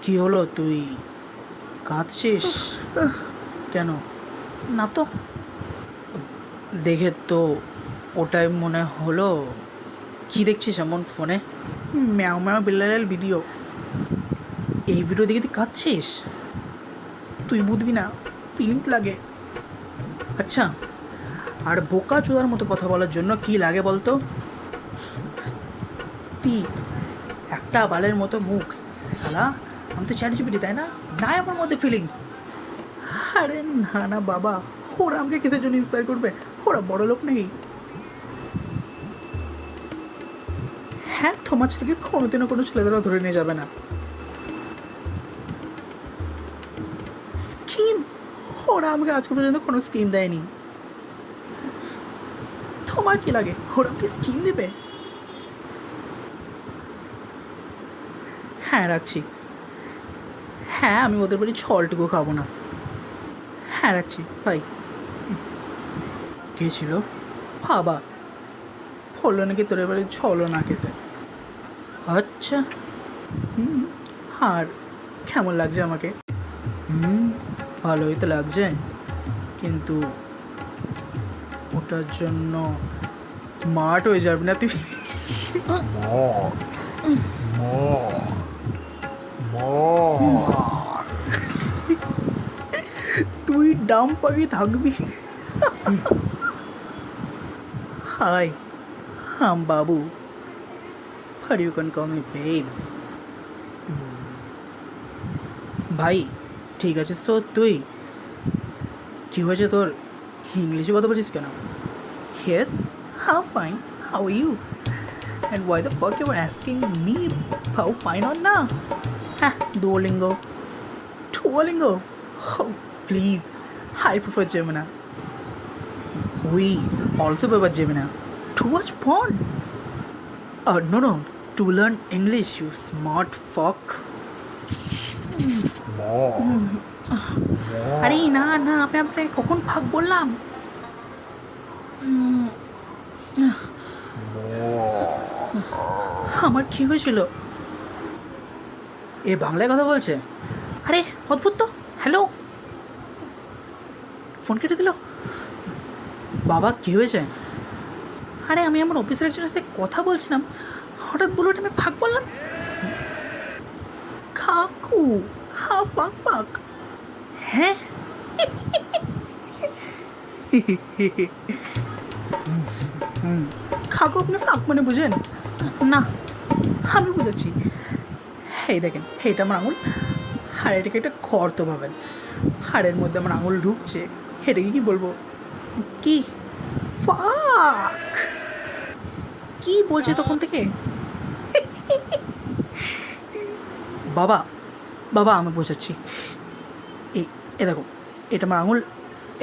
কি হলো, তুই কাঁদছিস কেন? না তো। দেখে তো ওটাই মনে হলো। কি দেখছিস এমন ফোনে? ম্যাও ম্যাও বিল্লালের ভিডিও। এই ভিডিও দেখে তুই কাঁদছিস? তুই বুঝবি না, ফিলিংস লাগে। আচ্ছা, আর বোকা চোদার মতো কথা বলার জন্য কি লাগে বলতো? তুই একটা বালের মতো মুখ। সালা, আমি তো চ্যাট জিপিটি, তাই না? নাই আমার মধ্যে ফিলিংস। আরে না না বাবা, ওরা আমাকে কিসের জন্য ইন্সপায়ার করবে? ওরা বড় লোক নাকি? হ্যাঁ, তোমার ছেলেকে কোনোদিনও কোনো ছেলেদেরা ধরে নিয়ে যাবে না। স্কিম? ওরা আমাকে আজকে পর্যন্ত কোনো স্কিম দেয়নি। তোমার কি লাগে, ওরা আমাকে স্কিম দেবে? হ্যাঁ, রাখছি। হ্যাঁ, আমি ওদের বাড়ি ছলটুকু খাবো না। হ্যাঁ, রাখছি ভাই। কে ছিল? বাবা বললো নাকি তোর এবারে ছলো না খেতে। আচ্ছা। আর কেমন লাগছে আমাকে? ভালোই তো লাগছে, কিন্তু ওটার জন্য স্মার্ট হয়ে যাবি না তুই? তুই ডাম পাবি থাকবি। হাই, হাম বাবু, আর you can call me babes. ভাই ঠিক আছে, তো তুই কি হয়েছে তোর? ইংলিশে কথা বলছিস কেন? Yes, I'm fine. How are you? And why the fuck you were asking me how fine or not? Duolingo. Duolingo? Oh, please. I prefer Gemini. We also prefer Gemini. To watch porn? No, to learn English, you smart fuck. আরে না না, আমি আপনাকে কখন ফাঁক বললাম? আমার কি হয়েছিল? এ বাংলায় কথা বলছে? আরে অদ্ভুত তো। হ্যালো, ফোন কেটে দিল। বাবা কি হয়েছে? আরে আমি আমার অফিসের একজনের সাথে কথা বলছিলাম, হঠাৎ বললো আমি ফাঁক বললাম। কাকু, হা ফাঁক ফাঁক। হ্যাঁ। কাকু, আপনি ফাঁক মানে বুঝেন না? আমি বুঝাচ্ছি। এই দেখেন, এইটা আমার আঙুল, আর এটাকে একটা খর্ত ভাবেন। হাড়ের মধ্যে আমার আঙুল ঢুকছে, এটাকে কি বলবো? কি ফাক? কি বলছে তখন থেকে? বাবা বাবা আমি বোঝাচ্ছি। এ দেখো, এটা আমার আঙুল,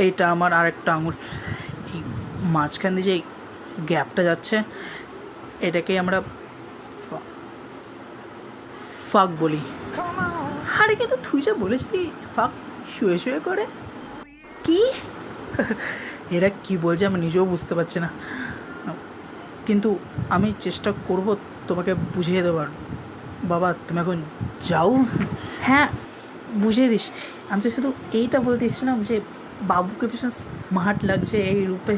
এইটা আমার আরেকটা আঙুল, এই মাঝখান দিয়ে যে গ্যাপটা যাচ্ছে এটাকেই আমরা ফাক বলি। আরে কিন্তু তুই যা বলেছিলি ফাক শুয়ে শুয়ে করে, কি? এরা কি বলছে আমি নিজেও বুঝতে পারছি না, কিন্তু আমি চেষ্টা করব তোমাকে বুঝিয়ে দেবার। বাবা তুমি এখন যাও। হ্যাঁ, বুঝিয়ে দিস। আমি তো শুধু এইটা বলতে এসেছিলাম যে বাবুকে ভীষণ স্মার্ট লাগছে এই রূপে।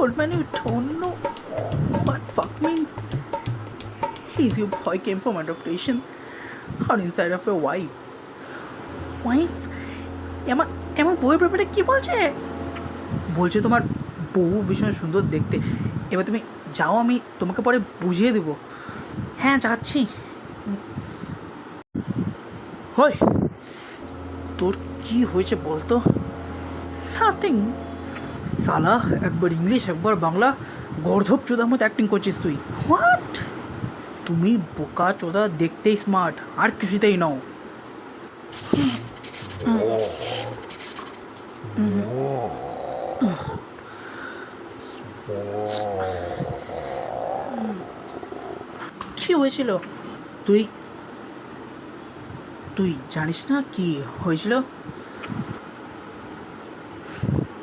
Old man, you don't know what fuck means. He's your boy came from adoption or inside of your wife. Wife? এমন বউয়ের ব্যাপারে কি বলছে? বলছে তোমার বউ ভীষণ সুন্দর দেখতে। এবার তুমি যাও, আমি তোমাকে পরে বুঝিয়ে দেবো। হ্যাঁ, যাচ্ছি। হয়, তোর কি হয়েছে বলতো? নাথিং। সালা, একবার ইংলিশ একবার বাংলা, গর্ধব চোদার মতো অ্যাক্টিং করছিস তুই। হোয়াট? তুমি বোকা চোদা, দেখতেই স্মার্ট, আর কিছুতেই নও। কি হয়েছিল? তুই তুই জানিস না কি হয়েছিল?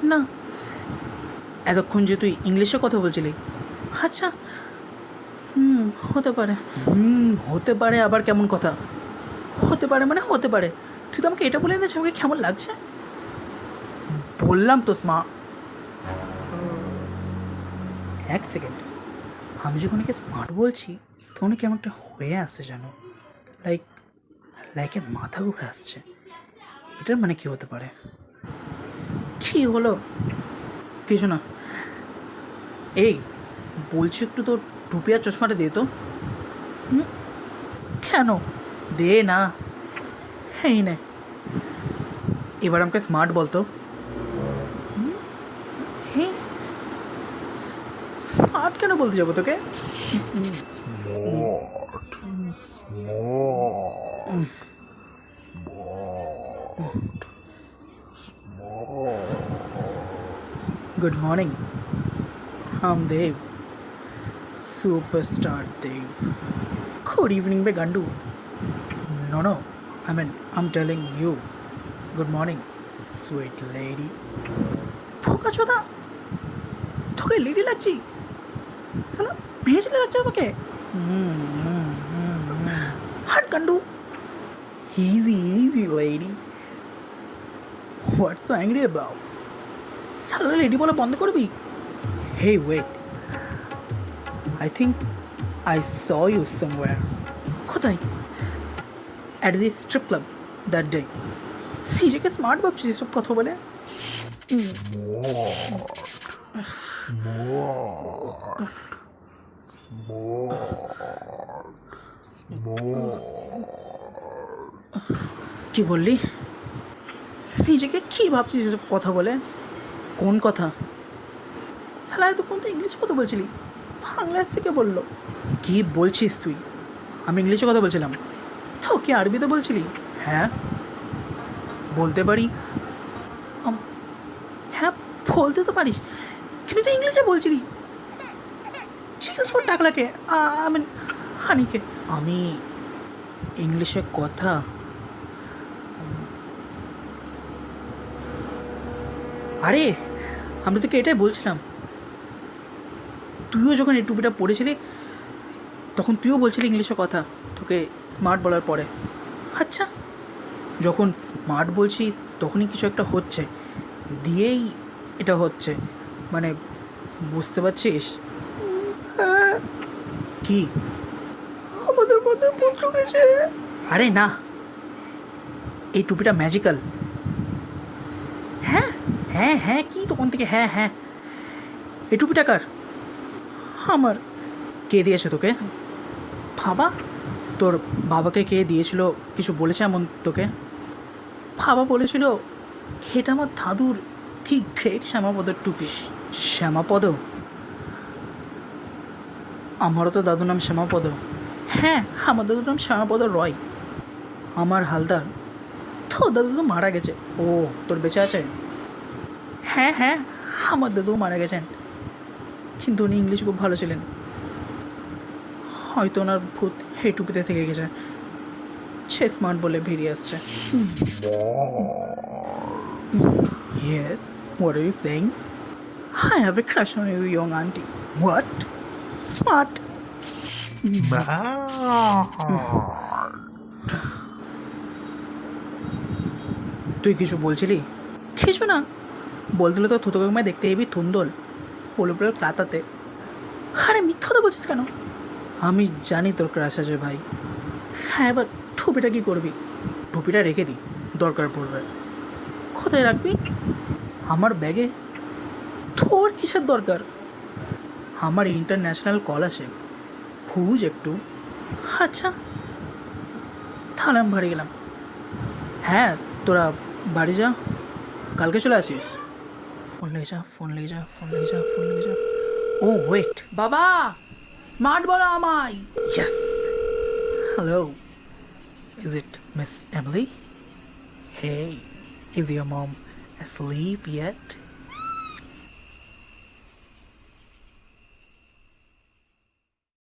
না। এতক্ষণ যে তুই ইংলিশে কথা বলছিলি। আচ্ছা, হতে পারে। হতে পারে আবার কেমন কথা? হতে পারে মানে হতে পারে। তুই তো আমাকে এটা বলে দিয়েছিস আমাকে কেমন লাগছে। বললাম তো এক সেকেন্ড, আমি যখন একে স্মার্ট বলছি তখন কেমন একটা হয়ে আসছে জানো, লাইকের মাথা ঘুরে আসছে। এটার মানে কি হতে পারে? কি হলো? কিছু না। এই বলছি একটু তোর টুপি আর চশমাটা দে তো। কেন? দে না। হ্যাঁ নে, এবার আমাকে স্মার্ট বলতো। হ্যাঁ, স্মার্ট কেন বলতে যাবো তোকে? Good morning, I'm Dev, superstar Dev. Good evening, be Gandu. No, I'm telling you. Good morning, sweet lady. ফোকা চোদা, তোকে লেডি লাগছি? সালা মেয়ে ছেলে লাগছে আমাকে? হাট গান্ডু। Easy, lady. What's so angry about? সালা লেডি বলা বন্ধ করবি? Hey, wait. I think I saw you somewhere. কোথায়? At the strip club that day. নিজেকে স্মার্ট ভাবছিস এসব কথা বলে? কি বললি? নিজেকে কি ভাবছিস এসব কথা বলে? কোন কথা? সালা এতক্ষণ তো ইংলিশে কথা বলছিলি, বাংলা থেকে বললো। কি বলছিস তুই? আমি ইংলিশে কথা বলছিলাম, তো কি আরবিতে বলছিলি? হ্যাঁ বলতে পারি। হ্যাঁ বলতে তো পারিস, কিন্তু তুই ইংলিশে বলছিলি। জিজ্ঞেস কর টাকলাকে, আমি হানিকে। আমি ইংলিশে কথা আরে আমি তোকে এটাই বলছিলাম। তুইও যখন এই টুপিটা পরেছিলি তখন তুইও বলছিলি ইংলিশে কথা, তোকে স্মার্ট বলার পরে। আচ্ছা, যখন স্মার্ট বলছিস তখনই কিছু একটা হচ্ছে, দিয়েই এটা হচ্ছে, মানে বুঝতে পারছিস? কি আমাদের মধ্যে পুত্র গেছে? আরে না, এই টুপিটা ম্যাজিক্যাল। হ্যাঁ কি তখন থেকে হ্যাঁ এই টুপিটা কার? আমার। কে দিয়েছে তোকে? বাবা। তোর বাবাকে কে দিয়েছিল? কিছু বলেছে এমন তোকে? বাবা বলেছিল এটা আমার দাদুর ঠিক গ্রেট শ্যামাপদর টুপি। শ্যামাপদ? আমারও তো দাদুর নাম শ্যামাপদ। হ্যাঁ, আমার দাদুর নাম শ্যামাপদ রয়। আমার হালদার। তোর দাদু তো মারা গেছে। ও, তোর বেঁচে আছে? হ্যাঁ আমার দাদুও মারা গেছেন, কিন্তু উনি ইংলিশ খুব ভালো ছিলেন। হয়তো ওনার ভূত এই টুপিতে থেকে গেছে, সে স্মার্ট বলে বেরিয়ে আসছে। Yes, what are you saying? I have a crush on you, young auntie. What? Smart. তুই কিছু বলছিলি? কিছু না, বলতে তো থুতো কাকিমায় দেখতে এবি থুন্দল পোলোপোলো কাতাতে। আরে মিথ্যা তো বলছিস কেন? আমি জানি তোর ক্রাশ আছে ভাই। হ্যাঁ, এবার টুপিটা কী করবি? টুপিটা রেখে দিই, দরকার পড়বে। কোথায় রাখবি? আমার ব্যাগে। তোর কিসের দরকার? আমার ইন্টারন্যাশনাল কল আছে, খুঁজ একটু। আচ্ছা, তাহলে আমি বাড়ি গেলাম। হ্যাঁ, তোরা বাড়ি যা, কালকে চলে আসিস। ফোন লেগে যা। ও ওয়েট, বাবা স্মার্ট বলো আমায়। Yes, hello, is it miss Emily? Hey, is your mom asleep yet?